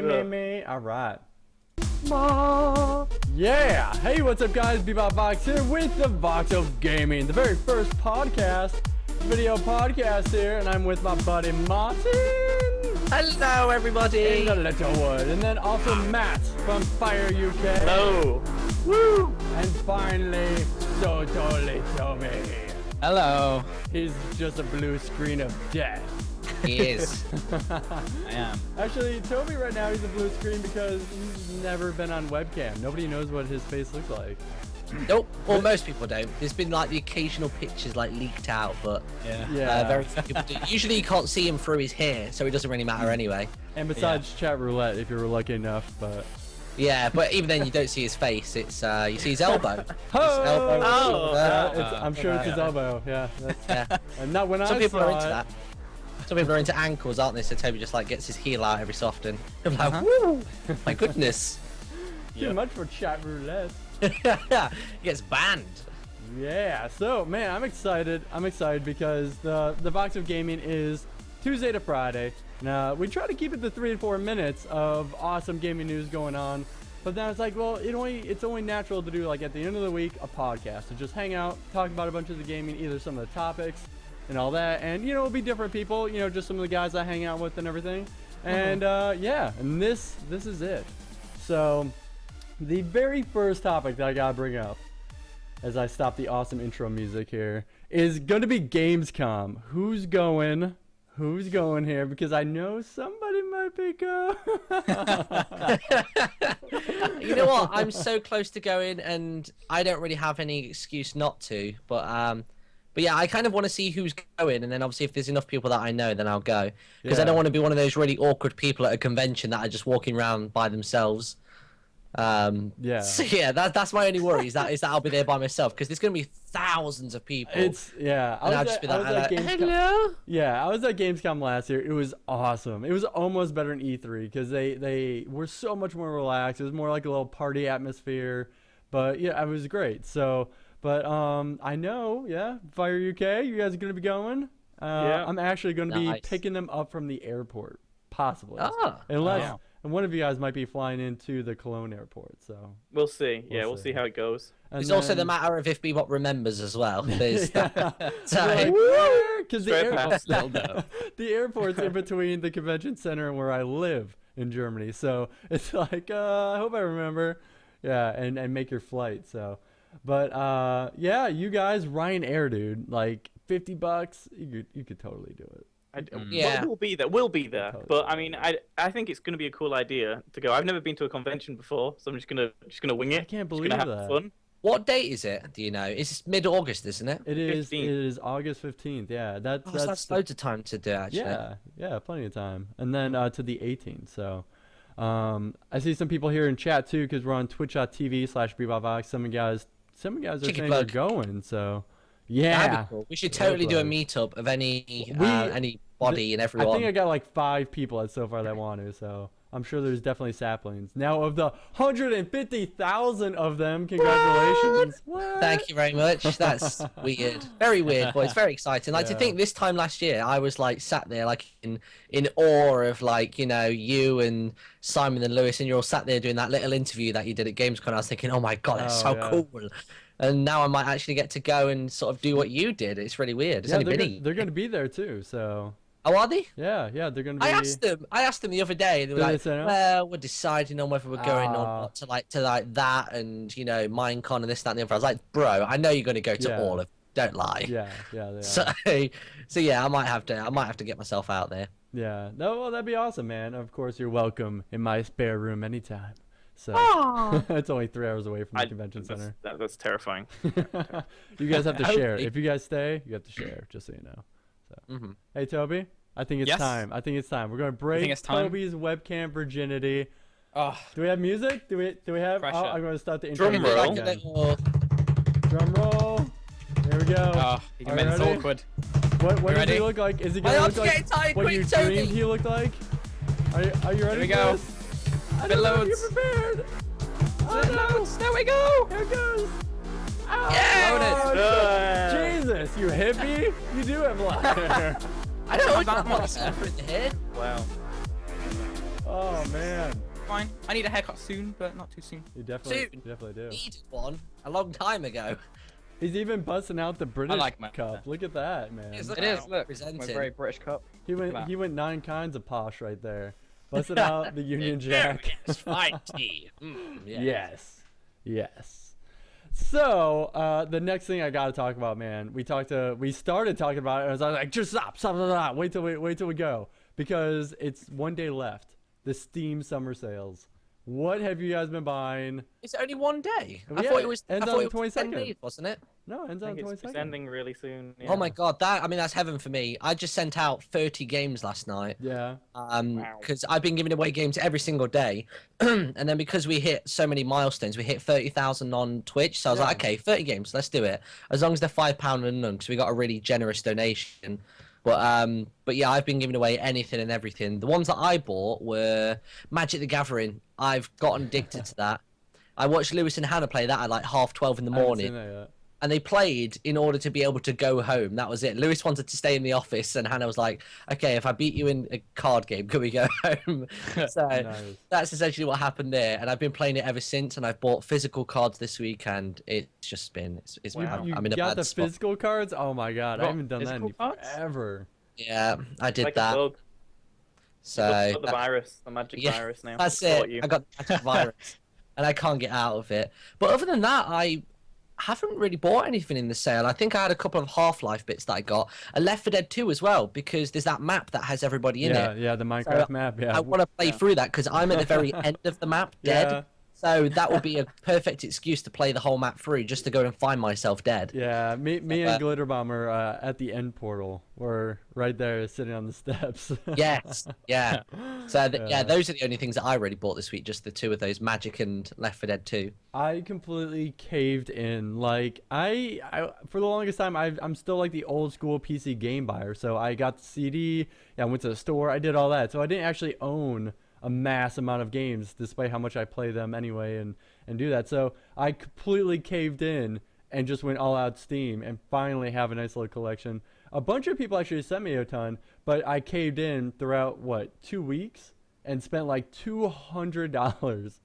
Me. All right. Yeah. Hey, what's up, guys? VoG here with the Vox of Gaming, the very first video podcast here, and I'm with my buddy Martin. Hello, everybody. InTheLittleWood, and then also Matt from FyreUK. Hello. Woo! And finally, SoTotallyToby. Hello. He's just a blue screen of death. He is. I am. Actually, Toby right now, he's a blue screen because he's never been on webcam. Nobody knows what his face looks like. Nope. Well, most people don't. There's been like the occasional pictures like leaked out, but very few people do. Usually you can't see him through his hair, so it doesn't really matter anyway. And besides chat roulette, if you're lucky enough, but... Yeah, but even then you don't see his face. It's you see his elbow. I'm sure it's his elbow. Yeah. And not when Some I people saw are into it. that. Some people are into ankles, aren't they? So Toby just like gets his heel out every so often. I'm like, woo! My goodness. Too much for chat roulette. He gets banned. Yeah. So man, I'm excited. Because the Vox of Gaming is Tuesday to Friday. Now we try to keep it to 3 to 4 minutes of awesome gaming news going on, but then it's like, well, it's only natural to do like at the end of the week a podcast to just hang out, talk about a bunch of the gaming, either some of the topics and all that, and it'll be different people, just some of the guys I hang out with and everything, and and this is it. So the very first topic that I gotta bring up, as I stop the awesome intro music here, is going to be Gamescom. Who's going here? Because I know somebody might be going. You know what? I'm so close to going, and I don't really have any excuse not to. But yeah, I kind of want to see who's going, and then obviously if there's enough people that I know, then I'll go. Because I don't want to be one of those really awkward people at a convention that are just walking around by themselves. So yeah, that's my only worry is that I'll be there by myself, because there's gonna be thousands of people. I was at Gamescom. Yeah, I was at Gamescom last year. It was awesome. It was almost better than E3 because they were so much more relaxed. It was more like a little party atmosphere, but yeah, it was great. So, but I know, FyreUK, you guys are gonna be going. I'm actually gonna be picking them up from the airport, possibly. Unless. And one of you guys might be flying into the Cologne airport, so we'll see. We'll see how it goes. It's also the matter of if Bebop remembers as well. There's because the airport's in between the convention center and where I live in Germany, so it's like I hope I remember, and make your flight. So, but you guys, Ryanair, dude, like $50, you could totally do it. We'll be there. Totally. But I mean, I think it's going to be a cool idea to go. I've never been to a convention before, so I'm just gonna wing it. I can't believe that. Have fun. What date is it? Do you know? It's mid-August, isn't it? It is. 15th. It is August 15th. Yeah, that's loads of time to do. Actually. Yeah, plenty of time. And then to the 18th. So, I see some people here in chat too, because we're on twitch.tv/VoG. Some guys are saying they're going. So. Yeah, that'd be cool. We should totally do a meetup of anybody and everyone. I think I got like 5 people so far that want to, so I'm sure there's definitely saplings. Now, of the 150,000 of them, congratulations. What? Thank you very much. That's weird. Very weird, but it's very exciting. Like to think this time last year, I was like sat there like in awe of like, you and Simon and Lewis, and you're all sat there doing that little interview that you did at Gamescom. I was thinking, oh my God, that's so cool. And now I might actually get to go and sort of do what you did. It's really weird. It's only been they're going to be there too, so. Oh, are they? Yeah, they're going to be. I asked them the other day. They were like, well, we're deciding on whether we're going or not to like that and, Minecon and this, that, and the other. I was like, bro, I know you're going to go to all of them. Don't lie. Yeah, they are. So yeah, I might have to get myself out there. Yeah. No, well, that'd be awesome, man. Of course, you're welcome in my spare room anytime. So it's only 3 hours away from the convention center. That's terrifying. You guys have to share. If you guys stay, you have to share, just so you know. So, Hey, Toby, I think it's time. We're going to break Toby's webcam virginity. Oh. Do we have music? Do we have? Pressure. I'm going to start the intro. Drum roll. Drum roll. There we go. Oh, it's awkward. What does he look like? Is he going to look like what you dreamed he looked like? Are you ready? Here we go. I don't know if you're prepared. Oh, no. There we go. Here it goes. Oh, Yeah. Jesus, you hippie. You do have a lot of hair. I don't have that much stuff in the head. Wow. Oh man. Fine. I need a haircut soon, but not too soon. You definitely, Dude. definitely do. Needed one a long time ago. He's even busting out the British like my- cup. Look at that, man. Yes, It is. Look, Presented. my very British cup. He Look at went. that. He went 9 kinds of posh right there. Busted out the Union Jack. Yes, fine tea. Yeah. Yes. Yes. So the next thing I gotta talk about, man. We started talking about it, and I was like, just stop. Wait till we go, because it's 1 day left. The Steam summer sales. What have you guys been buying? It's only 1 day. Oh, I yeah, thought it was. I ends thought on it the was 10 22nd. days, wasn't it? No, it ends I on think the it's 22nd. ending really soon. Yeah. Oh my god, that's heaven for me. I just sent out 30 games last night. Yeah. Because I've been giving away games every single day, and then because we hit so many milestones, we hit 30,000 on Twitch. So I was like, okay, 30 games, let's do it. As long as they're £5 and none, because we got a really generous donation. But yeah, I've been giving away anything and everything. The ones that I bought were Magic the Gathering. I've gotten addicted to that. I watched Lewis and Hannah play that at like 12:30 in the I haven't morning. seen that yet. And they played in order to be able to go home. That was it. Lewis wanted to stay in the office, and Hannah was like, okay, if I beat you in a card game, can we go home? So Nice. that's essentially what happened there. And I've been playing it ever since, and I've bought physical cards this week, and it's just been, Wow. You I'm in a got bad the spot. physical cards? Oh my god, I got haven't done that in physical cards? forever. Yeah, I did Like that. a bug. So Got the virus, the magic yeah, virus now. that's Caught it. you. I got the magic virus, and I can't get out of it. But other than that, I haven't really bought anything in the sale. I think I had a couple of Half-Life bits that I got, a Left 4 Dead 2 as well, because there's that map that has everybody in Yeah, it. yeah, the Minecraft So, map. Yeah. I want to play through that because I'm at the very end of the map, dead. Yeah. So that would be a perfect excuse to play the whole map through, just to go and find myself dead. Yeah, me and Glitter Bomb are at the end portal. We're right there sitting on the steps. Yes, yeah. So yeah, Yeah. those are the only things that I really bought this week, just the two of those, Magic and Left 4 Dead 2. I completely caved in. Like I for the longest time, I'm still like the old school PC game buyer. So I got the CD. Yeah, I went to the store. I did all that. So I didn't actually own a mass amount of games, despite how much I play them anyway, and do that. So I completely caved in and just went all out Steam, and finally have a nice little collection. A bunch of people actually sent me a ton, but I caved in throughout 2 weeks and spent like $200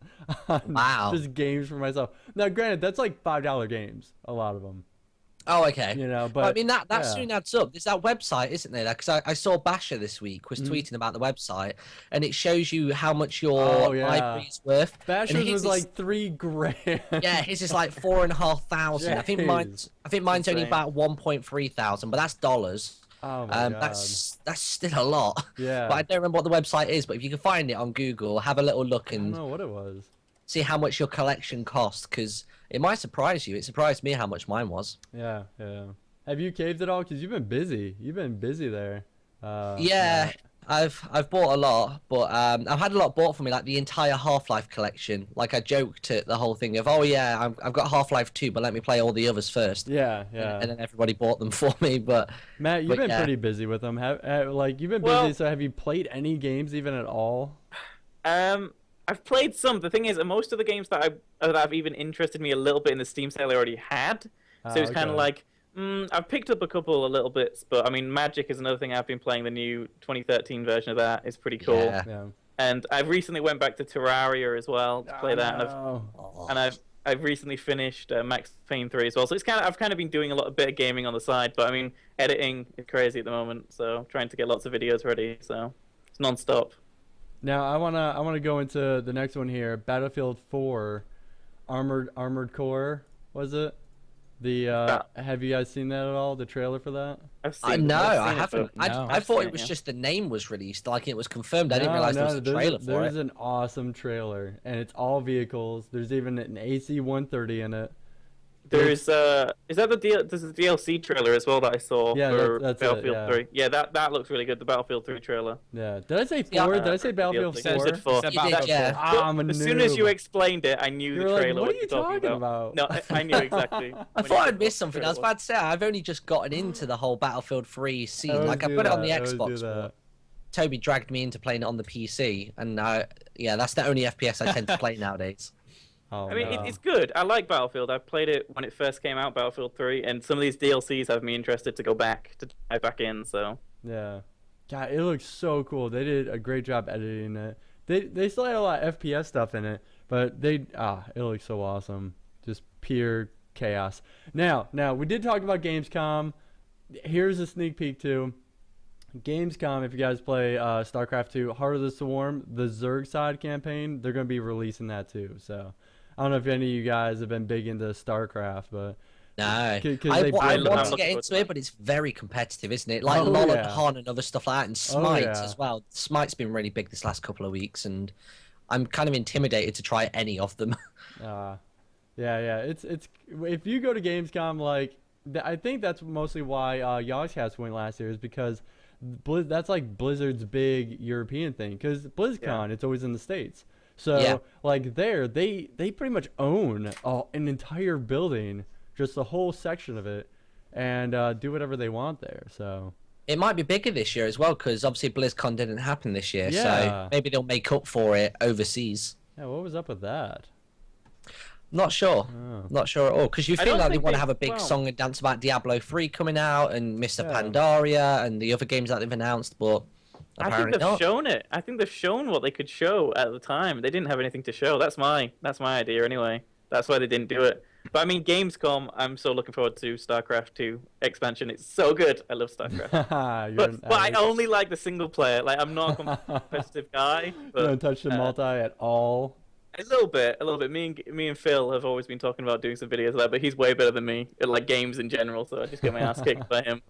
on Wow. just games for myself. Now, granted, that's like $5 games, a lot of them, Oh, okay. you know. Well, I But mean that yeah. soon adds up. There's that website, isn't there? Because I saw Basher this week was Mm-hmm. tweeting about the website, and it shows you how much your Oh, yeah. library is worth. And Basher's his was is- like $3,000. yeah, his is like 4,500. I think Jeez. mine's only Insane. about 1.3 thousand, but that's dollars. Oh my god. That's still a lot. Yeah. But I don't remember what the website is. But if you can find it on Google, have a little look I don't and know what it was. see how much your collection costs, because it might surprise you. It surprised me how much mine was. Yeah, yeah. Have you caved at all? Because you've been busy. You've been busy there. Yeah, Matt. I've bought a lot, but I've had a lot bought for me, like the entire Half-Life collection. Like I joked at the whole thing of, oh yeah, I've got Half-Life 2, but let me play all the others first. Yeah, yeah. And then everybody bought them for me, but Matt, you've but been yeah. pretty busy with them. Like you've been busy. Well- So have you played any games even at all? I've played some. The thing is, most of the games that have even interested me a little bit in the Steam sale I already had. So it's kind of okay. like, I've picked up a couple of little bits, but I mean, Magic is another thing I've been playing. The new 2013 version of that is pretty cool. Yeah. Yeah. And I've recently went back to Terraria as well to play that, Oh, and I've recently finished Max Payne 3 as well. So I've kind of been doing a lot of bit of gaming on the side, but I mean, editing is crazy at the moment. So trying to get lots of videos ready. So it's non-stop. Now I wanna go into the next one here. Battlefield 4, Armored Core, was it? The have you guys seen that at all? The trailer for that? I've seen. No, I've I seen it, haven't. but- No. I I've thought seen it it, was yeah. just the name was released, like it was confirmed. I didn't realize there was a trailer for there's it. an awesome trailer, and it's all vehicles. There's even an AC-130 in it. There's is that there's a DLC trailer as well that I saw Yeah, for that's it, Battlefield yeah. 3. Yeah, that looks really good. The Battlefield 3 trailer. Yeah. Did I say Yeah, 4? Did I say Battlefield DLC. 4? You said 4. Said You did, Battlefield yeah. Ah, I'm a As soon as you noob. explained it, I knew You the were like, trailer. what are you you're talking about? No, I knew exactly. I when thought you I'd said missed what something. I was trailer about to say I've only just gotten into the whole Battlefield 3 scene. always Like I do put it on that, the I always do Xbox. that. But Toby dragged me into playing it on the PC, and yeah, that's the only FPS I tend to play nowadays. Oh, I mean, no. it's good. I like Battlefield. I played it when it first came out, Battlefield 3, and some of these DLCs have me interested to go back, to dive back in, so... Yeah. God, it looks so cool. They did a great job editing it. they still had a lot of FPS stuff in it, but it looks so awesome. Just pure chaos. Now we did talk about Gamescom. Here's a sneak peek too. Gamescom, if you guys play StarCraft 2, Heart of the Swarm, the Zerg side campaign, they're going to be releasing that too. So I don't know if any of you guys have been big into StarCraft, but No, I I want to get into it, but it's very competitive, isn't it? Like Lollicon and other stuff like that, and Smite as well. Smite's been really big this last couple of weeks, and I'm kind of intimidated to try any of them. Yeah. It's if you go to Gamescom, like I think that's mostly why Yogscast went last year, is because that's like Blizzard's big European thing. Because BlizzCon, it's always in the States. So like they pretty much own an entire building, just a whole section of it, and do whatever they want there. So it might be bigger this year as well, because obviously BlizzCon didn't happen this year, so maybe they'll make up for it overseas. Yeah, what was up with that? Not sure. Not sure at all. Because you feel like they want to have a big well, song and dance about Diablo 3 coming out and Mr. Pandaria and the other games that they've announced, but I think apparently they've not. shown it. I think they've shown what they could show at the time. They didn't have anything to show. That's my idea anyway. That's why they didn't do it. But I mean, Gamescom, I'm so looking forward to StarCraft 2 expansion. It's so good. I love StarCraft. but I only like the single player. Like, I'm not a competitive guy. But, You don't touch the multi at all. A little bit. Me and Phil have always been talking about doing some videos of that, but he's way better than me at like games in general. So I just get my ass kicked by him.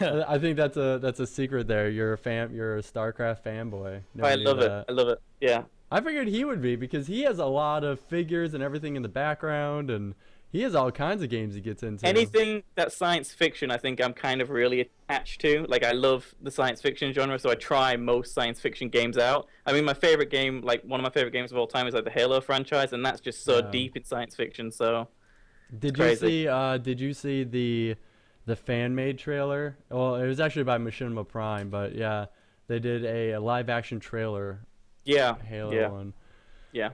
I think that's a secret there. You're a StarCraft fanboy. I love it. I love it. Yeah. I figured he would be, because he has a lot of figures and everything in the background, and he has all kinds of games he gets into. Anything that's science fiction, I think I'm kind of really attached to. Like, I love the science fiction genre, so I try most science fiction games out. I mean, my favorite game, like one of my favorite games of all time, is like the Halo franchise, and that's just so deep in science fiction. So, did you see the fan made trailer? Well, it was actually by Machinima Prime, but yeah, they did a live action trailer. Yeah. Halo one. Yeah.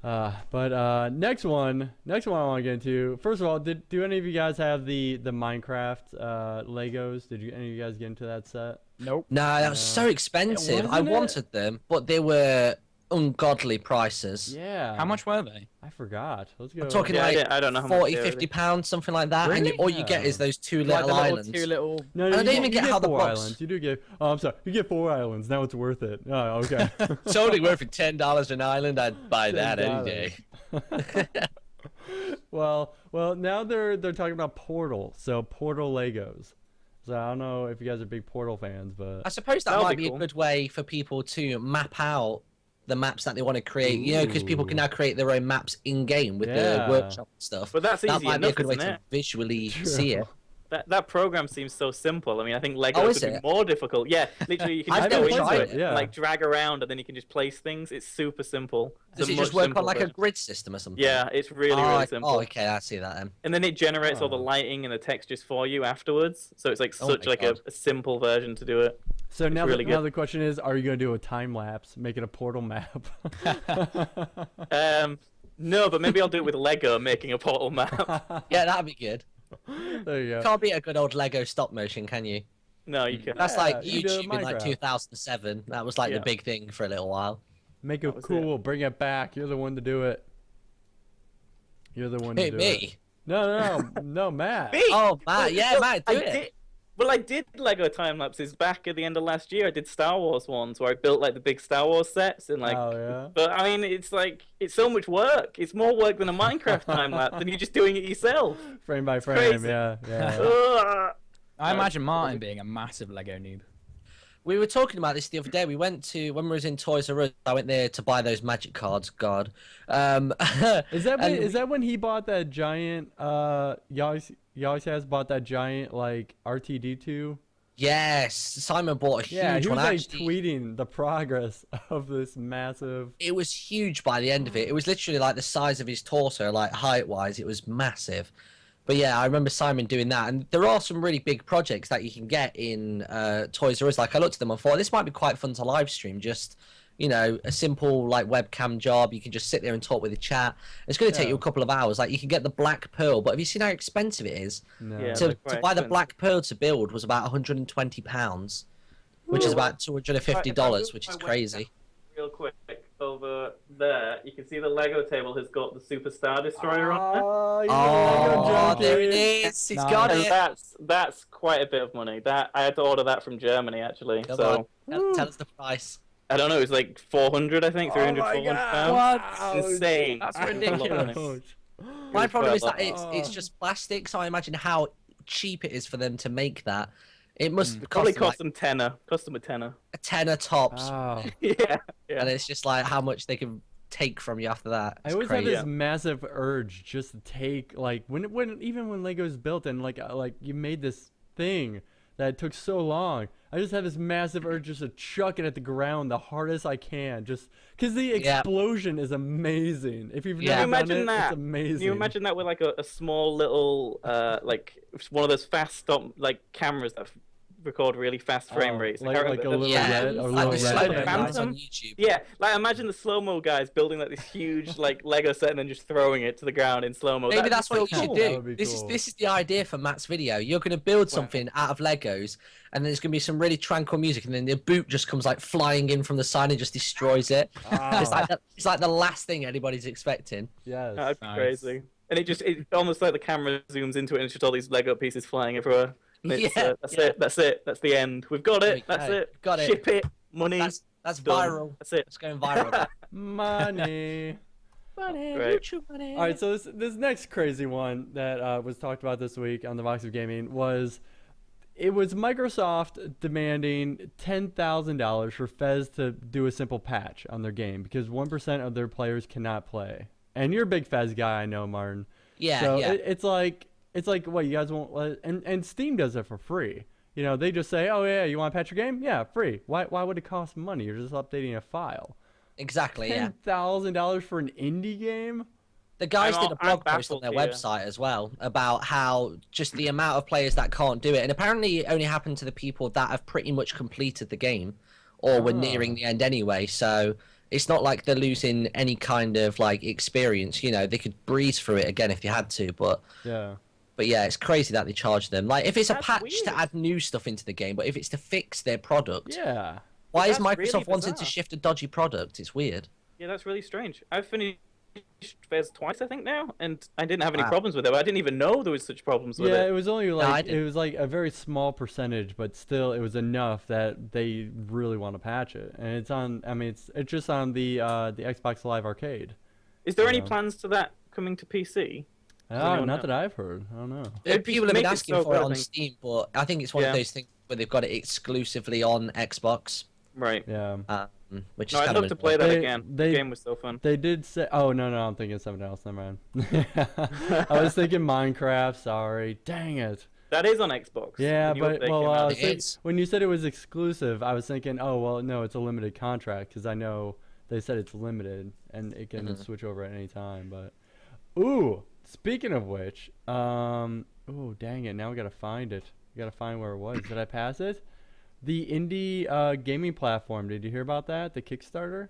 But next one I want to get into. First of all, do any of you guys have the Minecraft Legos? Did any of you guys get into that set? Nope. No, that was so expensive. I wanted them, but they were ungodly prices. Yeah. How much were they? I forgot. Let's go. I'm talking I don't know how 40, much 50 pounds, something like that. Really? And all you get is those two Like little the islands. two little. No, I don't even get how the 4 box- islands. You do get. Oh, I'm sorry. You get 4 islands. Now it's worth it. Oh, okay. It's only worth $10 an island. I'd buy that any day. Well, now they're talking about Portal. So Portal Legos. So I don't know if you guys are big Portal fans, but I suppose that That'll might be be cool. a good way for people to map out the maps that they want to create. You know, because people can now create their own maps in game with the workshop and stuff. But that's That easy might be a enough, good way isn't to it? visually see it. That program seems so simple. I mean, I think Lego is would be it? more difficult. Yeah, literally, you can I've just go never into tried it, it, yeah. and, like drag around, and then you can just place things. It's super simple. It's Does a it just much work on like a simpler grid system or something? Yeah, it's really simple. Oh, okay, I see that then. And then it generates all the Oh. lighting and the textures for you afterwards. So it's like Oh such my like God. a simple version to do it. So now, really now good. the question is, are you gonna do a time lapse, make it a Portal map? No, but maybe I'll do it with Lego, making a portal map. Yeah, that'd be good. There you go. Can't beat a good old Lego stop motion, can you? No, you can. That's Yeah, like you do YouTube in like Minecraft. 2007. That was like Yeah. the big thing for a little while. Make it was cool. Bring it back. You're the one to do it. You're the one to Hey, do it. me? No, Matt. Me? Oh, Matt, yeah, Matt, do it. I did Lego time lapses back at the end of last year. I did Star Wars ones where I built like the big Star Wars sets and like. Oh yeah. But I mean, it's so much work. It's more work than a Minecraft time lapse, and you're just doing it yourself. Frame by frame. crazy. Yeah. Ugh. I imagine Martin being a massive Lego noob. We were talking about this the other day. We went to, when we was in Toys R Us, I went there to buy those magic cards. God. Is that when, and- is that when he bought that giant? Yawis has bought that giant like RTD2. Yes, Simon bought a huge Yeah, he was one. like Actually, tweeting the progress of this massive. it was huge by the end of it. It was literally like the size of his torso, like height-wise. It was massive. But yeah, I remember Simon doing that. And there are some really big projects that you can get in Toys R Us. Like, I looked at them and thought, this might be quite fun to live stream. Just, you know, a simple, like, webcam job. You can just sit there and talk with the chat. It's going to take Yeah. you a couple of hours. Like, you can get the Black Pearl. But have you seen how expensive it is? No. Yeah. To they're quite buy the expensive. Black Pearl to build was about £120, which is about $250, which is crazy. real quick. Over there, you can see the Lego table has got the Super Star Destroyer on there. Oh, he's a Oh, Lego junkie. there it is. He's got Nice. it. And that's quite a bit of money. That I had to order that from Germany actually. Come So on. Tell us the price. I don't know. It was like 400, I think, 300, Oh my 400 God. pounds. Wow. Insane. That's A lot of ridiculous. money. My problem is that quite a it's just plastic, so I imagine how cheap it is for them to make that. It must Probably cost cost them them tenner. Cost them a tenner. a tenner tops, Wow. Yeah. and it's just like how much they can take from you after that. I It's always crazy. have this massive urge just to take like even when Lego's built and like you made this thing that took so long. I just have this massive urge just to chuck it at the ground the hardest I can, just because the explosion is amazing. If you've Yeah. never Can you done imagine it, that? it's amazing. Can you imagine that with like a small little like one of those fast stop like cameras that record really fast frame rates? I like can't a remember. little Yeah, red, a like little the red slow thing. mo guys Phantom? on YouTube. Yeah, like imagine the slow-mo guys building like this huge like Lego set and then just throwing it to the ground in slow-mo. Maybe That'd that's be what so you should cool. That do. would be This cool. is the idea for Matt's video. You're going to build something out of Legos, and then there's going to be some really tranquil music, and then the boot just comes like flying in from the side and just destroys it. It's like the last thing anybody's expecting. Yes. That'd be Nice. crazy. And it almost like the camera zooms into it and it's just all these Lego pieces flying everywhere. And it's, Yeah, that's yeah. it. That's it. That's the end. We've got There it. we That's go. it. Got it. Ship it. Money. That's done. viral. That's it. It's going viral. Money. Money, Great. YouTube money. All right, so this next crazy one that was talked about this week on the Vox of Gaming was Microsoft demanding $10,000 for Fez to do a simple patch on their game because 1% of their players cannot play. And you're a big Fez guy, I know, Martin. Yeah, So yeah. it's like what you guys won't let, and Steam does it for free. You know, they just say, oh yeah, you want to patch your game? Yeah, free. Why would it cost money? You're just updating a file. Exactly, yeah. $10,000 for an indie game? The guys I'm did a blog post on baffled their here. website as well about how just the amount of players that can't do it. And apparently it only happened to the people that have pretty much completed the game or were nearing the end anyway. So it's not like they're losing any kind of like experience. You know, they could breeze through it again if they had to. But Yeah. yeah, it's crazy that they charge them. Like if it's a That's patch weird. to add new stuff into the game, but if it's to fix their product, Yeah. why is That's really Microsoft wanting to bizarre. shift a dodgy product? It's weird. Yeah, that's really strange. I've finished Fez twice, I think now, and I didn't have any Wow. problems with it. I didn't even know there was such problems with Yeah, it. it was only I like didn't. it was like a very small percentage, but still it was enough that they really want to patch it. And it's on. I mean, it's just on the Xbox Live Arcade. Is there any Yeah. plans to that coming to PC? Oh, anyone not know? that I've heard. I don't know. It'd be- People have been make it asking so for it good, I on think. Steam, but I think it's one of Yeah. those things where they've got it exclusively on Xbox, Right. Yeah. which No, is I'd kind love of to play that They- again. they- The game was so fun. They did say. Oh no, I'm thinking of something else. Never mind. I was thinking Minecraft. Sorry. Dang it. That is on Xbox. Yeah, The new but update well, came out. It is. when you said it was exclusive, I was thinking, oh well, no, it's a limited contract because I know they said it's limited and it can switch over at any time. But ooh, speaking of which, ooh, dang it, now we gotta find it. We gotta find where it was. Did I pass it? The indie gaming platform. Did you hear about that? The Kickstarter.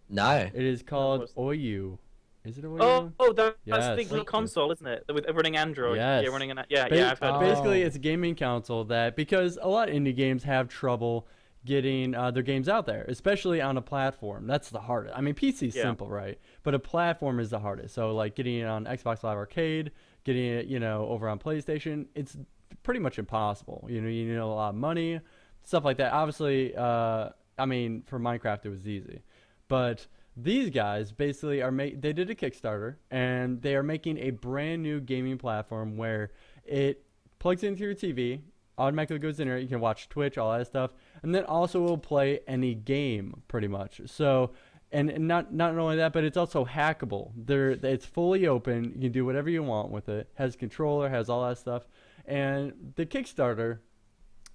No. It is called was- OYU. Is it OYU? That's Yes. the little console, isn't it? With running Android. Yes. Yeah, running yeah, I've heard of it. Basically, it's a gaming console that because a lot of indie games have trouble getting their games out there, especially on a platform. That's the hardest. I mean, PC's Yeah. simple, right? But a platform is the hardest. So, like getting it on Xbox Live Arcade, getting it, over on PlayStation, it's pretty much impossible. You need a lot of money, stuff like that. Obviously, I mean, for Minecraft, it was easy, but these guys basically they did a Kickstarter and they are making a brand new gaming platform where it plugs into your TV, automatically goes in there, you can watch Twitch, all that stuff, and then also will play any game pretty much. So and not only that, but it's also hackable. It's fully open, you can do whatever you want with it, has controller, has all that stuff. And the Kickstarter,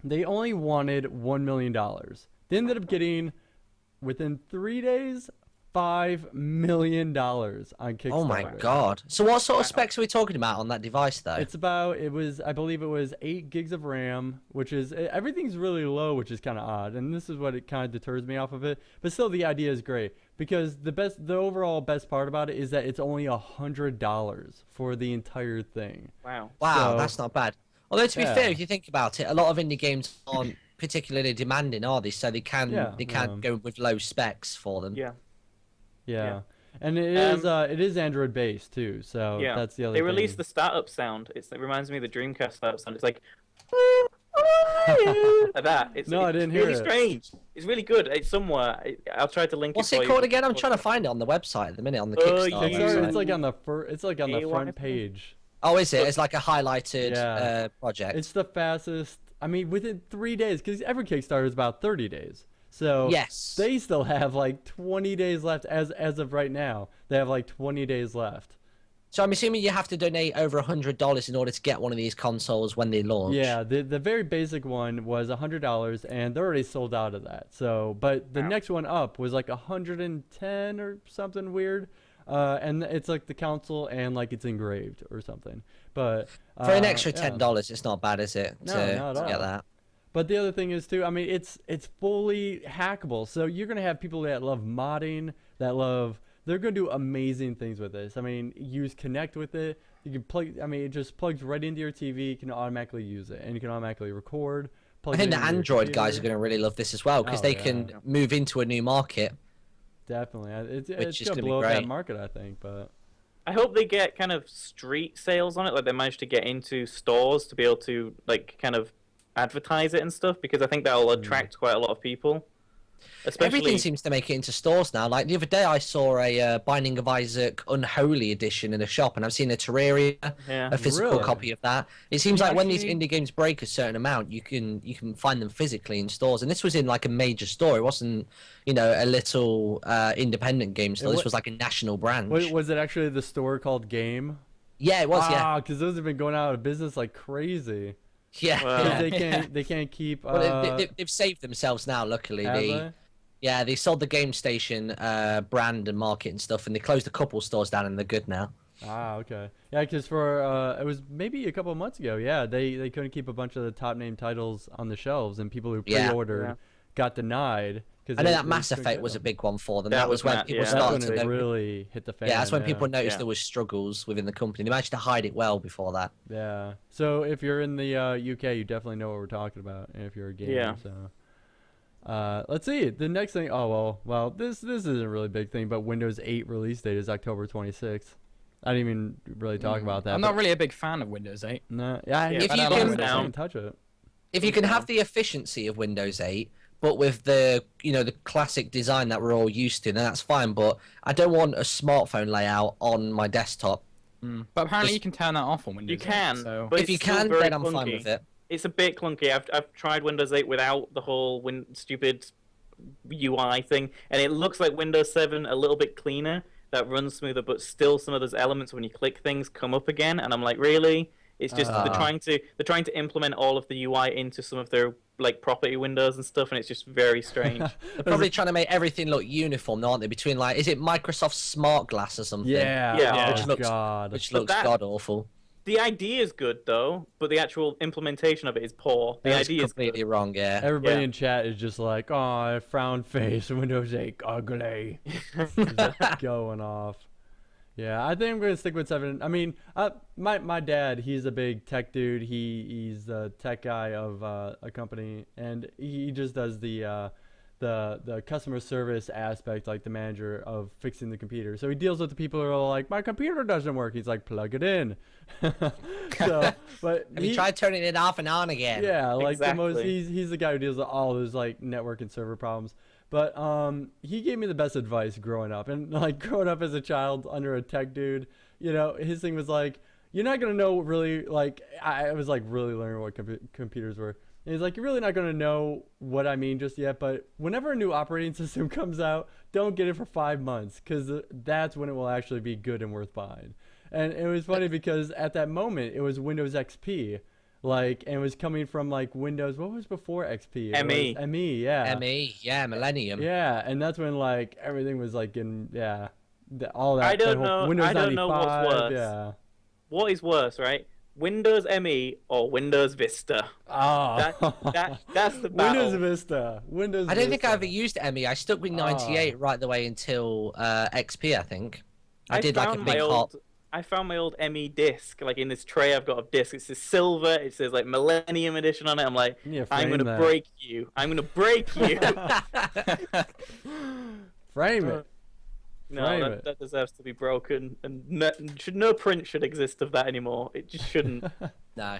they only wanted $1 million. They ended up getting, within 3 days, $5 million on Kickstarter. Oh my god. So what sort of specs are we talking about on that device though? I believe it was 8 gigs of RAM, which is, everything's really low, which is kind of odd. And this is what it kind of deters me off of it. But still, the idea is great because the overall best part about it is that it's only $100 for the entire thing. Wow. Wow, So- that's not bad. Although to be Yeah. fair, if you think about it, a lot of indie games aren't particularly demanding, are they? So they can go with low specs for them. Yeah. And it is Android based too, so that's the other They thing. released the startup sound. It reminds me of the Dreamcast startup sound. It's like like that. It's I didn't hear really it. strange. It's really good. It's somewhere. I'll try to link What's it for it called you. again? I'm trying to find it on the website at the minute on the Oh, Kickstarter. yeah. website. It's like on the front page. Oh, is it? It's like a highlighted project. It's the fastest. I mean, within 3 days, because every Kickstarter is about 30 days. So Yes. they still have like 20 days left as of right now. They have like 20 days left. So I'm assuming you have to donate over $100 in order to get one of these consoles when they launch. Yeah, the very basic one was $100, and they're already sold out of that. So, but the next one up was like 110 or something weird, and it's like the console and like it's engraved or something. But For an extra $10, it's not bad, is it? No, to not at get all. that. But the other thing is too, I mean, it's fully hackable. So you're gonna have people that love modding, they're gonna do amazing things with this. I mean, use Connect with it. You can plug. I mean, it just plugs right into your TV. You can automatically use it, and you can automatically record. I think the Android guys are going to really love this as well because they can move into a new market. Definitely, it's is gonna gonna be blow up that great. market, I think. But I hope they get kind of street sales on it, like they manage to get into stores to be able to like kind of advertise it and stuff, because I think that'll attract quite a lot of people. Especially Everything seems to make it into stores now. Like the other day, I saw a Binding of Isaac Unholy edition in a shop, and I've seen a Terraria, a physical Really? copy of that. It seems like when these indie games break a certain amount, you can find them physically in stores. And this was in like a major store. It wasn't, a little independent game store. This was like a national branch. was it actually the store called Game? Yeah, it was. Yeah, because those have been going out of business like crazy. yeah. Wow. 'Cause they can't keep. Well, they've saved themselves now. Luckily, have they? Yeah, they sold the Game Station brand and market and stuff, and they closed a couple stores down, and they're good now. Okay. Yeah, because for it was maybe a couple of months ago. Yeah, they couldn't keep a bunch of the top name titles on the shelves, and people who pre-ordered got denied. I know that Mass Effect was a big one for them. That was when people That's started when to it know. really hit the fan. Yeah, that's when people noticed there was struggles within the company. They managed to hide it well before that. Yeah. So if you're in the UK, you definitely know what we're talking about. And if you're a gamer, Yeah. So let's see the next thing. Oh well, this isn't a really big thing, but Windows 8 release date is October 26th. I didn't even really talk about that. I'm not really a big fan of Windows 8. No, If you I can- don't touch it. If you can have the efficiency of Windows 8, but with the the classic design that we're all used to, then that's fine. But I don't want a smartphone layout on my desktop. But apparently you can turn that off on Windows You can, 8, so... but If it's you still can, very then I'm fine clunky. with it. It's a bit clunky. I've tried Windows 8 without the whole stupid UI thing, and it looks like Windows 7 a little bit cleaner. That runs smoother, but still some of those elements when you click things come up again, and I'm like, really? It's just they're trying to implement all of the UI into some of their like property windows and stuff, and it's just very strange. They're probably trying to make everything look uniform, aren't they? Between like, is it Microsoft Smart Glass or something? Yeah. Yeah. Oh, Which looks God. which looks that- god awful. The idea is good though, but the actual implementation of it is poor. The That's idea is completely good. wrong. Yeah. Everybody Yeah. in chat is just like, oh, frown face, Windows 8, ugly. Just going off. Yeah, I think I'm gonna stick with 7. I mean, my dad, he's a big tech dude. He's the tech guy of a company, and he just does the customer service aspect, like the manager of fixing the computer. So he deals with the people who are like, my computer doesn't work. He's like, plug it in. So, but Have you tried turning it off and on again? yeah, like the most. Exactly. He's the guy who deals with all those like network and server problems. But he gave me the best advice growing up, and like growing up as a child under a tech dude, his thing was like, you're not gonna know really, like I was like really learning what computers were. And he's like, you're really not gonna know what I mean just yet, but whenever a new operating system comes out, don't get it for 5 months, because that's when it will actually be good and worth buying. And it was funny because at that moment it was Windows XP. And it was coming from like Windows. What was before XP? It ME. was ME, yeah. ME, yeah, Millennium. Yeah, and that's when like everything was like in all that. I don't that whole know. Windows I don't 95, know what's worse. Yeah. What is worse, right? Windows ME or Windows Vista? Oh. That's the battle. Windows Vista. Windows. I don't think I Vista. ever used ME. I stuck with 98 right the way until XP, I think. I did like a big hop. I found my old ME disc, like in this tray I've got of discs. It says silver. It says like Millennium Edition on it. I'm like, Yeah, I'm frame gonna that. break you. I'm gonna break you. Frame it. No, Frame that, it. that deserves to be broken, and no print should exist of that anymore. It just shouldn't. No.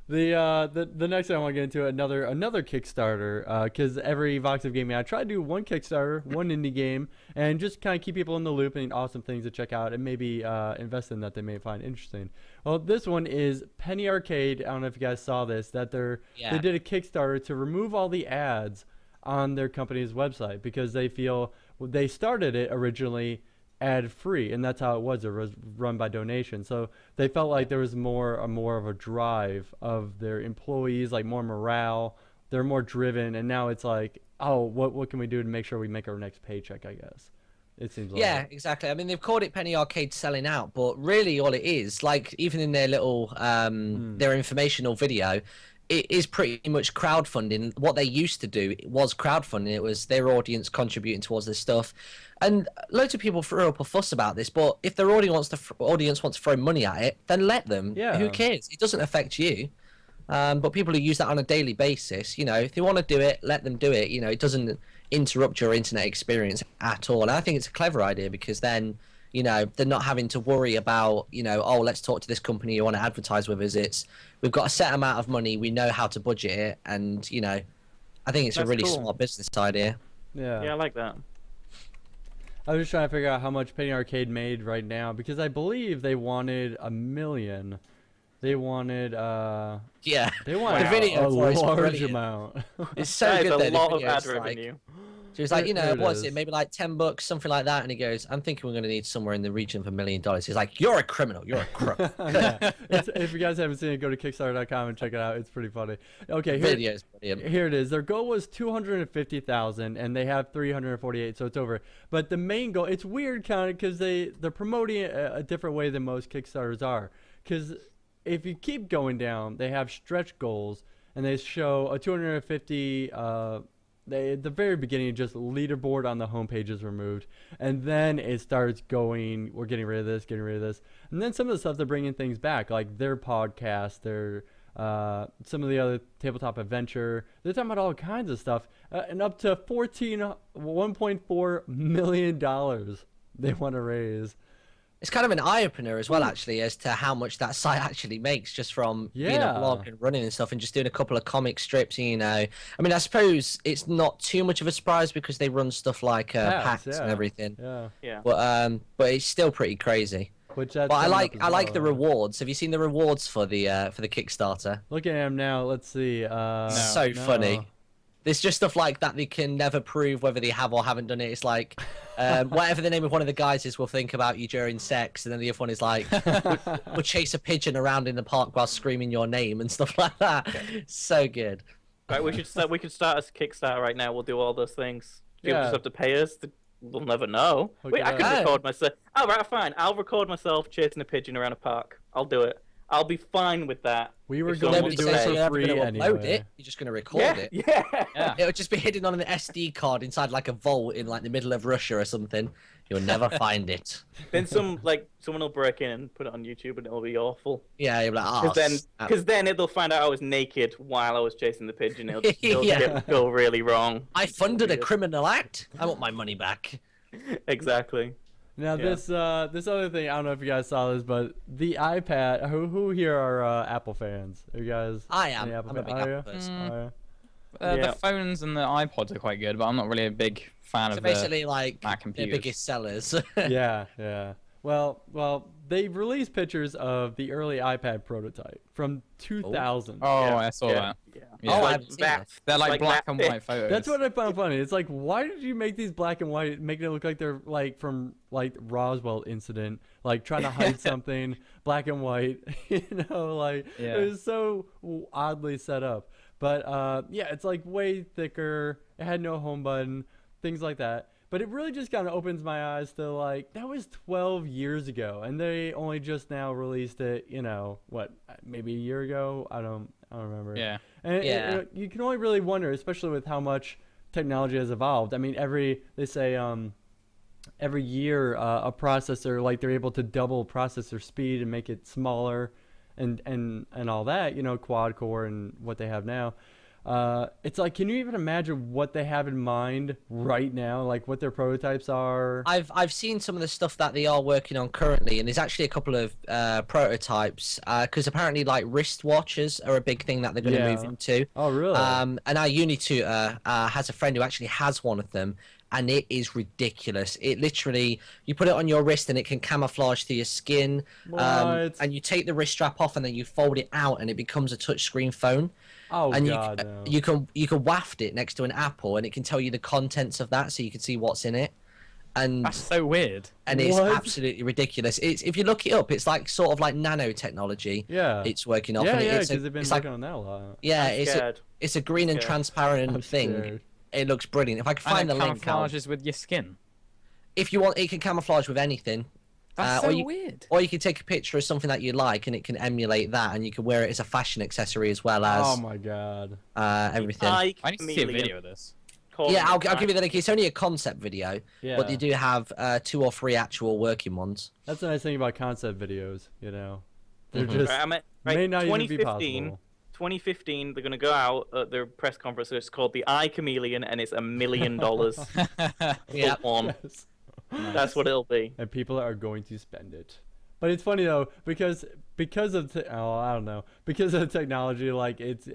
The next thing I want to get into another Kickstarter, because every Vox of Gaming I try to do one Kickstarter, one indie game, and just kind of keep people in the loop and awesome things to check out and maybe invest in that they may find interesting. Well, this one is Penny Arcade. I don't know if you guys saw this, that they did a Kickstarter to remove all the ads on their company's website because they feel they started it originally ad free, and that's how it was. It was run by donation, so they felt like there was more of a drive of their employees, like more morale. They're more driven, and now it's like, oh, what can we do to make sure we make our next paycheck? I guess it seems like. Yeah, exactly. I mean, they've called it Penny Arcade selling out, but really all it is, like even in their little their informational video, it is pretty much crowdfunding. What they used to do was crowdfunding. It was their audience contributing towards this stuff. And loads of people throw up a fuss about this, but if their audience wants to throw money at it, then let them. Yeah. Who cares? It doesn't affect you. But people who use that on a daily basis, if they want to do it, let them do it. It doesn't interrupt your internet experience at all. And I think it's a clever idea because then, they're not having to worry about, oh, let's talk to this company you want to advertise with us. We've got a set amount of money. We know how to budget it. And, I think it's a really smart business idea. Yeah. Yeah, I like that. I was just trying to figure out how much Penny Arcade made right now because I believe they wanted $1 million. They wanted Yeah. They wanted The video a for it's large brilliant. amount. It's so That good is that a the lot of video ad is like- revenue. So he's like, Here it what's is. it? Maybe like $10, something like that. And he goes, I'm thinking we're going to need somewhere in the region of $1 million. He's like, you're a criminal. You're a crook. Yeah. If you guys haven't seen it, go to Kickstarter.com and check it out. It's pretty funny. Okay, Video is brilliant. here it is. Their goal was 250,000, and they have 348, so it's over. But the main goal, it's weird kind of because they're promoting it a different way than most Kickstarters are. Because if you keep going down, they have stretch goals, and they show a 250. At the very beginning, just leaderboard on the homepage is removed, and then it starts going. We're getting rid of this, and then some of the stuff they're bringing things back, like their podcast, their some of the other tabletop adventure. They're talking about all kinds of stuff, and up to $1.4 million they want to raise. It's kind of an eye-opener as well, actually, as to how much that site actually makes just from being a Yeah. blog and running and stuff and just doing a couple of comic strips, I mean, I suppose it's not too much of a surprise because they run stuff like Packs, packs yeah. and everything. Yeah, Yeah. But it's still pretty crazy. which that's But I coming up as like the well. rewards. Have you seen the rewards for the Kickstarter? Look at him now. Let's see. So no. funny. There's just stuff like that they can never prove whether they have or haven't done it. It's like, whatever the name of one of the guys is, will think about you during sex, and then the other one is like, we'll chase a pigeon around in the park while screaming your name and stuff like that. So good. Right, we could start a Kickstarter right now. We'll do all those things. People Yeah. just have to pay us. We'll never know. Hook Wait, it I up. can Oh. record myself. Oh, right, fine. I'll record myself chasing a pigeon around a park. I'll do it. I'll be fine with that. We were If going someone to Nobody do says it says for you're never free going to upload anyway. it. You're just going to record Yeah, it. yeah. Yeah. It'll just be hidden on an SD card inside like a vault in like the middle of Russia or something. You'll never find it. Then someone will break in and put it on YouTube, and it'll be awful. Yeah, you'll be like, oh, Because then they'll find out I was naked while I was chasing the pigeon. It'll Yeah. go really wrong. I funded a Weird. criminal act. I want my money back. Exactly. Now Yeah. this other thing, I don't know if you guys saw this, but the iPad. Who here are Apple fans? Are you guys? I am. any I'm a fan- big are Apple you? person. Are you? Yeah. The phones and the iPods are quite good, but I'm not really a big fan So of basically, like, Mac their computers. biggest sellers. Yeah. Well, they've released pictures of the early iPad prototype from 2000. Oh, Yeah, I saw yeah, that. Yeah. Yeah. Oh, I Like haven't seen that. that. They're like black that and thick. white photos. That's what I found funny. It's like, why did you make these black and white, making it look like they're like from like Roswell incident, like trying to hide something, black and white, like Yeah. it was so oddly set up. But yeah, it's like way thicker. It had no home button, things like that. But it really just kind of opens my eyes to like that was 12 years ago, and they only just now released it. What, maybe a year ago? I don't remember. Yeah. And Yeah. you can only really wonder, especially with how much technology has evolved. I mean, they say every year a processor, like they're able to double processor speed and make it smaller, and all that, you know, quad core and what they have now. It's like, can you even imagine what they have in mind right now, like what their prototypes are? I've seen some of the stuff that they are working on currently, and there's actually a couple of prototypes. Because apparently, like wristwatches are a big thing that they're going to move into. Oh, really? And our uni tutor has a friend who actually has one of them, and it is ridiculous. It literally, you put it on your wrist and it can camouflage to your skin. What? And you take the wrist strap off and then you fold it out and it becomes a touchscreen phone. Oh, And God, no. you can waft it next to an apple and it can tell you the contents of that, so you can see what's in it. And That's so weird. it's What? absolutely ridiculous. It's, if you look it up, it's like sort of like nanotechnology. Yeah. It's working off. Yeah, and yeah, it's because they've been it's working like, on that a lot. yeah, I'm scared. it's a green and Scared. transparent I'm thing. scared. It looks brilliant. If I can find And the it link, I'll, camouflages with your skin. if you want, it can camouflage with anything. That's or so you, weird. Or you can take a picture of something that you like, and it can emulate that, and you can wear it as a fashion accessory as well Oh, as my God. everything. I I need to see a video of this. Yeah, I'll give you the link. It's only a concept video, Yeah. but they do have 2 or 3 actual working ones. That's the nice thing about concept videos, you know. They're Mhm. just, Right, may not even be 2015, possible. 2015, they're going to go out at their press conference. It's called the Eye Chameleon, and it's $1 million for Yeah. one. Yes. That's what it'll be. And people are going to spend it. But it's funny though, because of I don't know, because of the technology, like it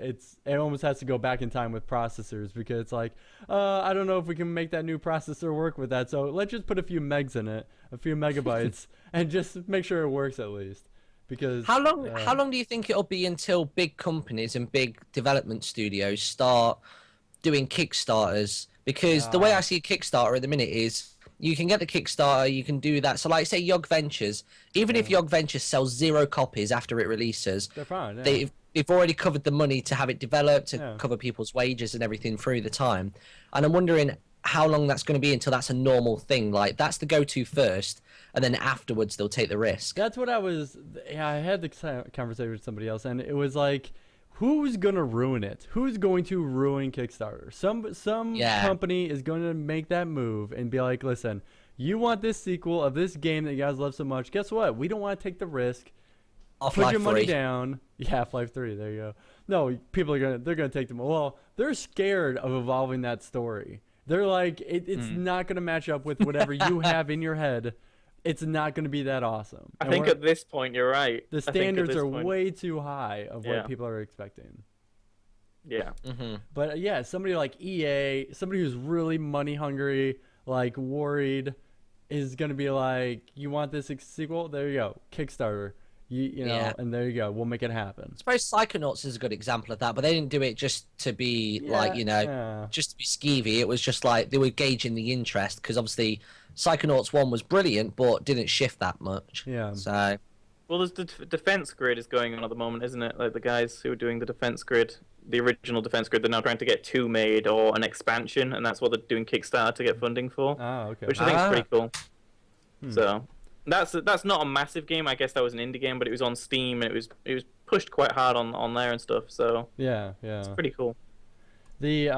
almost has to go back in time with processors, because it's like I don't know if we can make that new processor work with that, so let's just put a few megs in it, a few megabytes, and just make sure it works at least. Because How long do you think it'll be until big companies and big development studios start doing Kickstarters? Because the way I see a Kickstarter at the minute is you can get the Kickstarter, you can do that. So like say YOG Ventures, even if YOG Ventures sells 0 copies after it releases, they're fine. Yeah. they've already covered the money to have it developed, to Yeah. cover people's wages and everything through the time. And I'm wondering how long that's going to be until that's a normal thing. Like that's the go-to first, and then afterwards they'll take the risk. That's what I was. Yeah, I had the conversation with somebody else, and it was like, who's gonna ruin it? Who's going to ruin Kickstarter? Some company is going to make that move and be like, listen, you want this sequel of this game that you guys love so much? Guess what? We don't want to take the risk. Put your money down. Yeah, Half-Life 3. There you go. No, people are gonna take them. Well, they're scared of evolving that story. They're like, it's not gonna match up with whatever you have in your head. It's not going to be that awesome. I think at this point, you're right. The standards are way too high of what people are expecting. Yeah. Mm-hmm. But yeah, somebody like EA, somebody who's really money hungry, like worried, is going to be like, you want this sequel? There you go. Kickstarter. You know, and there you go. We'll make it happen. I suppose Psychonauts is a good example of that, but they didn't do it just to be like, you know, just to be skeevy. It was just like they were gauging the interest, because obviously Psychonauts 1 was brilliant, but didn't shift that much. Yeah. So. Well, there's the defense grid is going on at the moment, isn't it? Like the guys who are doing the defense grid, the original defense grid, they're now trying to get 2 made or an expansion, and that's what they're doing Kickstarter to get funding for. Oh, okay. Which I think is pretty cool. So that's not a massive game. I guess that was an indie game, but it was on Steam and it was pushed quite hard on there and stuff. So yeah, it's pretty cool. The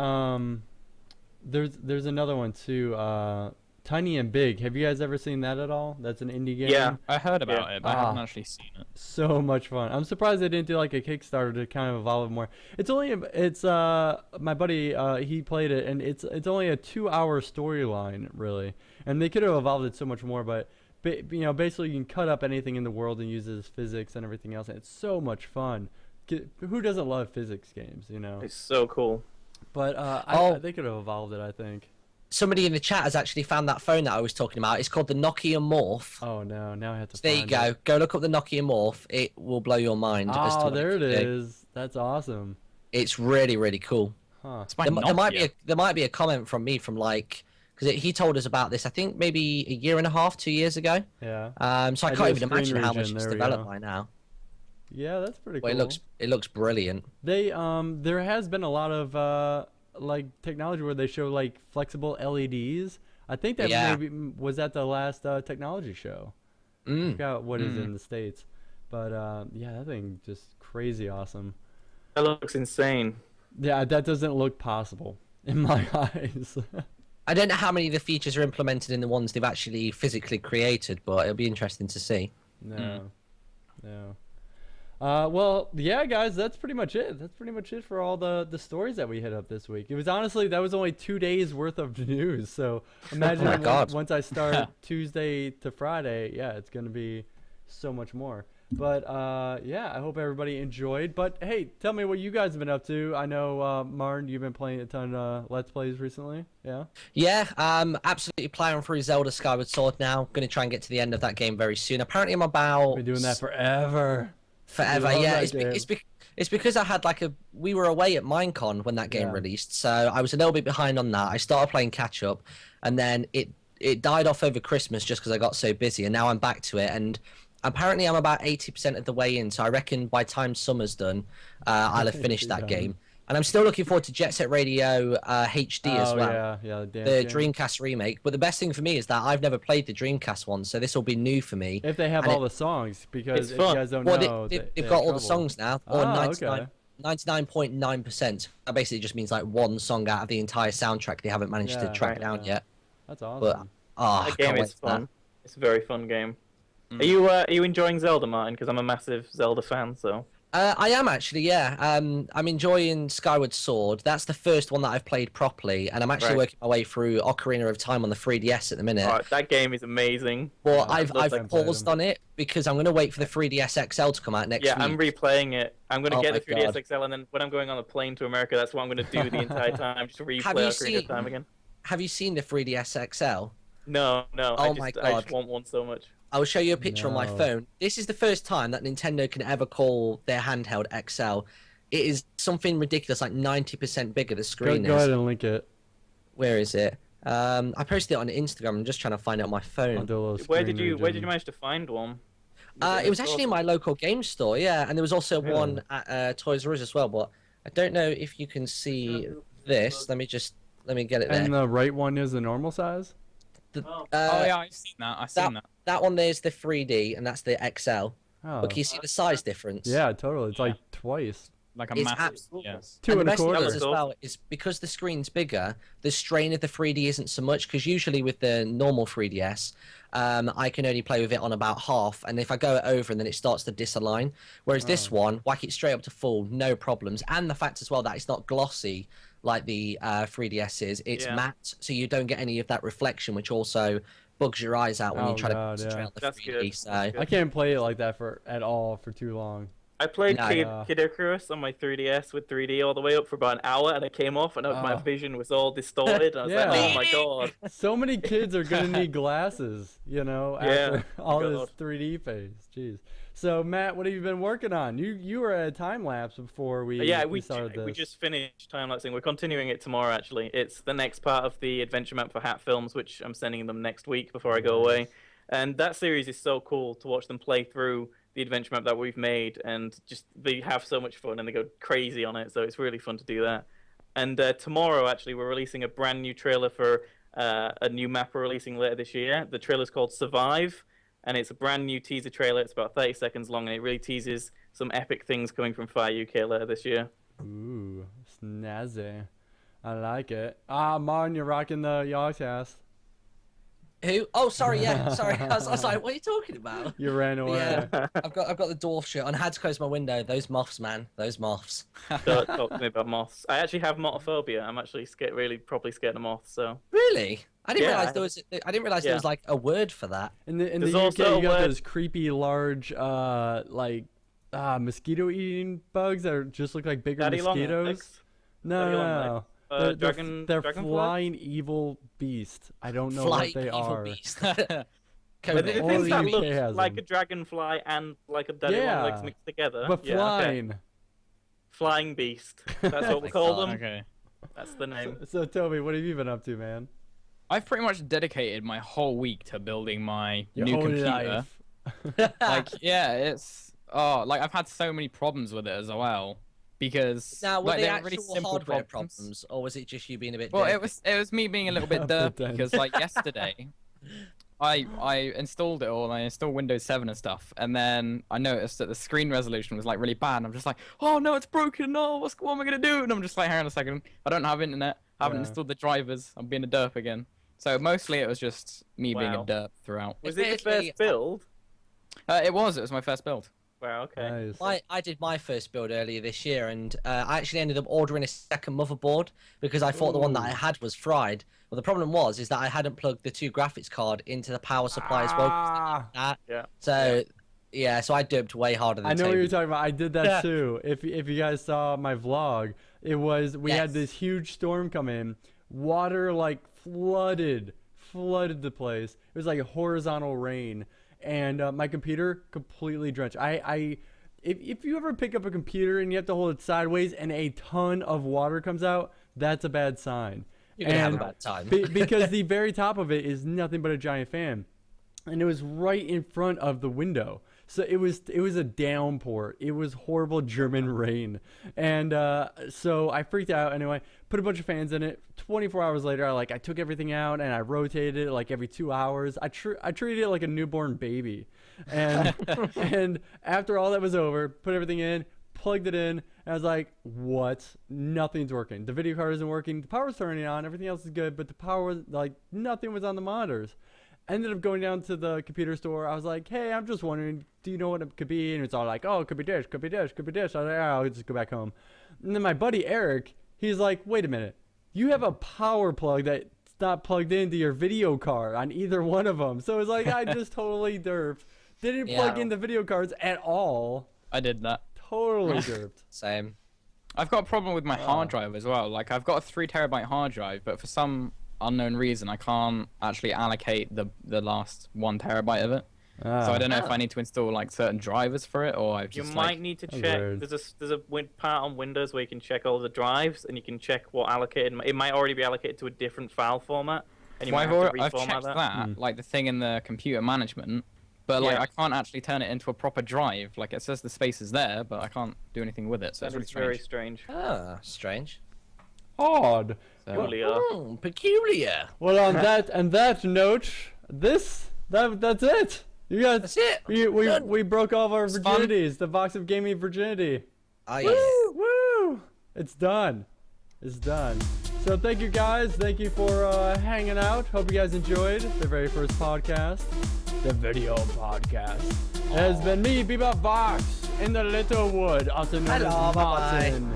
there's another one too. Tiny and Big. Have you guys ever seen that at all? That's an indie game. Yeah, I heard about it, but I haven't actually seen it. So much fun. I'm surprised they didn't do like a Kickstarter to kind of evolve it more. It's my buddy he played it, and it's only a 2-hour storyline really, and they could have evolved it so much more. But you know, basically you can cut up anything in the world and use it as physics and everything else, and it's so much fun. Who doesn't love physics games? You know. It's so cool. But they could have evolved it, I think. Somebody in the chat has actually found that phone that I was talking about. It's called the Nokia Morph. Oh no! Now I have to. There you go. It. Go look up the Nokia Morph. It will blow your mind. as to Oh, what there it can do. is. That's awesome. It's really, really cool. Huh. It's my There might be a comment from me from like, because he told us about this, I think maybe a year and a half, 2 years ago. Yeah. So I I can't do even screen imagine how much region, it's there we developed go. by now. Yeah, that's pretty cool. Well, it looks brilliant. They there has been a lot of like technology where they show like flexible LEDs. I think that maybe was at the last technology show. I forgot what is in the States, but yeah, that thing just crazy awesome. That looks insane. Yeah, that doesn't look possible in my eyes. I don't know how many of the features are implemented in the ones they've actually physically created, but it'll be interesting to see. No. No. Well, yeah, guys, that's pretty much it. That's pretty much it for all the stories that we hit up this week. It was honestly, that was only 2 days worth of news. So imagine Oh my God. once I start Tuesday to Friday, yeah, it's going to be so much more. But yeah, I hope everybody enjoyed. But hey, tell me what you guys have been up to. I know, Martin, you've been playing a ton of Let's Plays recently. Yeah? Yeah, absolutely playing through Zelda Skyward Sword now. Going to try and get to the end of that game very soon. Apparently I'm about... Been doing that forever. Forever, love yeah. that game. It's because I had we were away at Minecon when that game released, so I was a little bit behind on that. I started playing catch up, and then it died off over Christmas just because I got so busy, and now I'm back to it. And apparently I'm about 80% of the way in, so I reckon by time summer's done, I'll have finished that game. And I'm still looking forward to Jet Set Radio HD as well. Yeah, the Dreamcast remake. But the best thing for me is that I've never played the Dreamcast one, so this will be new for me. If they have all the songs, because if you guys don't know, they've got all the songs now, or okay. 99.9%. That basically just means like one song out of the entire soundtrack they haven't managed to track down yet. That's awesome. But That game is fun. It's a very fun game. Are you enjoying Zelda, Martin? Because I'm a massive Zelda fan, so. I am actually, yeah. I'm enjoying Skyward Sword. That's the first one that I've played properly, and I'm actually working my way through Ocarina of Time on the 3DS at the minute. Right, that game is amazing. Well, I've paused on it because I'm going to wait for the 3DS XL to come out next week. Yeah, I'm replaying it. I'm going to get the 3DS XL, and then when I'm going on a plane to America, that's what I'm going to do the entire time, just replay Ocarina of Time again. Have you seen the 3DS XL? No. Oh my God. I just want one so much. I will show you a picture on my phone. This is the first time that Nintendo can ever call their handheld XL. It is something ridiculous, like 90% bigger. The screen is. Go ahead and link it. Where is it? I posted it on Instagram. I'm just trying to find it on my phone. Where did you manage to find one? It was actually in my local game store, yeah, and there was also one at Toys R Us as well. But I don't know if you can see this. Let me get it there. And the right one is the normal size. Oh yeah, I've seen that. I've seen that. That one there's the 3D, and that's the XL. Oh. But can you see the size difference? Yeah, totally. It's like twice. Like a It's massive. absolutely. Yes. Two And and the a best thing quarter. is as well is because the screen's bigger, the strain of the 3D isn't so much, because usually with the normal 3DS, I can only play with it on about half, and if I go over and then it starts to disalign. Whereas this one, whack it straight up to full, no problems. And the fact as well that it's not glossy like the 3DS is, it's matte, so you don't get any of that reflection, which also bugs your eyes out when you try to concentrate on the 3D. So I can't play it like that at all for too long. I played Kid Icarus on my 3DS with 3D all the way up for about an hour, and I came off, and my vision was all distorted. And I was like, oh my God. So many kids are going to need glasses, after all this 3D phase. Jeez. So, Matt, what have you been working on? You were at a time-lapse before we started this. We just finished time-lapsing. We're continuing it tomorrow, actually. It's the next part of the adventure map for Hat Films, which I'm sending them next week before I go away. And that series is so cool to watch them play through the adventure map that we've made, and just they have so much fun and they go crazy on it, so it's really fun to do that. And tomorrow, actually, we're releasing a brand new trailer for a new map we're releasing later this year. The trailer's called Survive, and it's a brand new teaser trailer. It's about 30 seconds long, and it really teases some epic things coming from FyreUK later this year. Ooh, snazzy. I like it. Martin, you're rocking the Yogscast. Who? Oh, sorry, yeah, sorry. I was like, what are you talking about? You ran away. Yeah, I've got the dwarf shirt on. I had to close my window. Those moths, man. Those moths. Don't talk to me about moths. I actually have motophobia. I'm actually properly scared of moths. So. Really? I didn't realize there was. I didn't realize there was like a word for that. In the UK, you got those creepy large, mosquito-eating bugs that just look like bigger mosquitoes. No. They're flying evil beast. I don't know what they are. Beast. But the things that look like a dragonfly and like a daddy long legs mixed together. But flying. Okay. Flying beast. That's what we call them. Okay. That's the name. So Toby, what have you been up to, man? I've pretty much dedicated my whole week to building my Your new whole computer. life. It's I've had so many problems with it as well. Because now, were they they're actual really simple hardware problems, or was it just you being a bit? Well, dead? it was me being a little bit derpy because yesterday, I installed it all. I installed Windows 7 and stuff, and then I noticed that the screen resolution was really bad. And I'm just like, oh no, it's broken. No, what am I gonna do? And I'm just like, hang on a second, I don't have internet. I haven't Yeah. installed the drivers. I'm being a derp again. So mostly it was just me being a Wow. derp throughout. Was it the Basically, first build? It was my first build. Wow, okay. Nice. I did my first build earlier this year, and I actually ended up ordering a second motherboard because I thought the one that I had was fried. Well, the problem is that I hadn't plugged the 2 graphics card into the power supply as well. Yeah. So, yeah, so I dubbed way harder than I know what Toby. you're talking about. I did that Yeah. too. If you guys saw my vlog, it was we had Yes. this huge storm come in, water like flooded the place. It was like horizontal rain, and my computer completely drenched. If you ever pick up a computer and you have to hold it sideways and a ton of water comes out, that's a bad sign. You're gonna have a And bad time. because the very top of it is nothing but a giant fan, and it was right in front of the window. So it was a downpour. It was horrible German rain, and so I freaked out. Anyway, put a bunch of fans in it. 24 hours later, I took everything out and I rotated it like every 2 hours. I treated it like a newborn baby, and and after all that was over, put everything in, plugged it in, and I was like, what? Nothing's working. The video card isn't working. The power's turning on. Everything else is good, but the power was nothing was on the monitors. Ended up going down to the computer store. I was like, hey, I'm just wondering, do you know what it could be? And it's all like, oh, it could be this, could be this, could be this. I was like, oh, I'll just go back home. And then my buddy Eric, he's like, wait a minute. You have a power plug that's not plugged into your video card on either one of them. So it's like, I just totally derped. Didn't plug in the video cards at all. I did that. Totally derped. Same. I've got a problem with my hard drive as well. Like I've got a 3 terabyte hard drive, but for some unknown reason I can't actually allocate the last 1 terabyte of it. So I don't know if I need to install like certain drivers for it, or I've You just might need to That's check. weird. There's a part on Windows where you can check all the drives, and you can check what allocated. It might already be allocated to a different file format, and you might have to I've reformat checked that, like the thing in the computer management, but like Yeah. I can't actually turn it into a proper drive. Like it says the space is there, but I can't do anything with it. So That it's is really very strange. strange. Ah, strange. Odd. So, Peculiar. Peculiar. Well, on that note, that's it. You guys, That's it. we broke all of our It's fun. virginities. The box of gaming virginity. Oh, yeah. Woo! It's done. It's done. So thank you guys. Thank you for hanging out. Hope you guys enjoyed the very first podcast, the video podcast. It has been me, Bebop Vox, in the Littlewood, also known Hello, as bye-bye. Martin,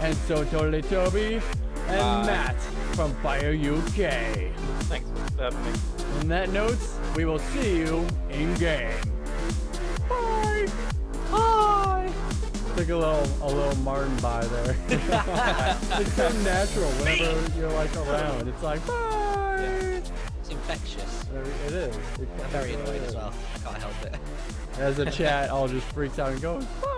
and SoTotallyToby, and Matt from FyreUK. Thanks for having me. On that note, we will see you in game. Bye. Bye. Took a little Martin bye there. It's so natural whenever you're like around. It's like bye. It's infectious. It is. I'm very annoyed as well. I can't help it. As the chat all just freaks out and goes bye.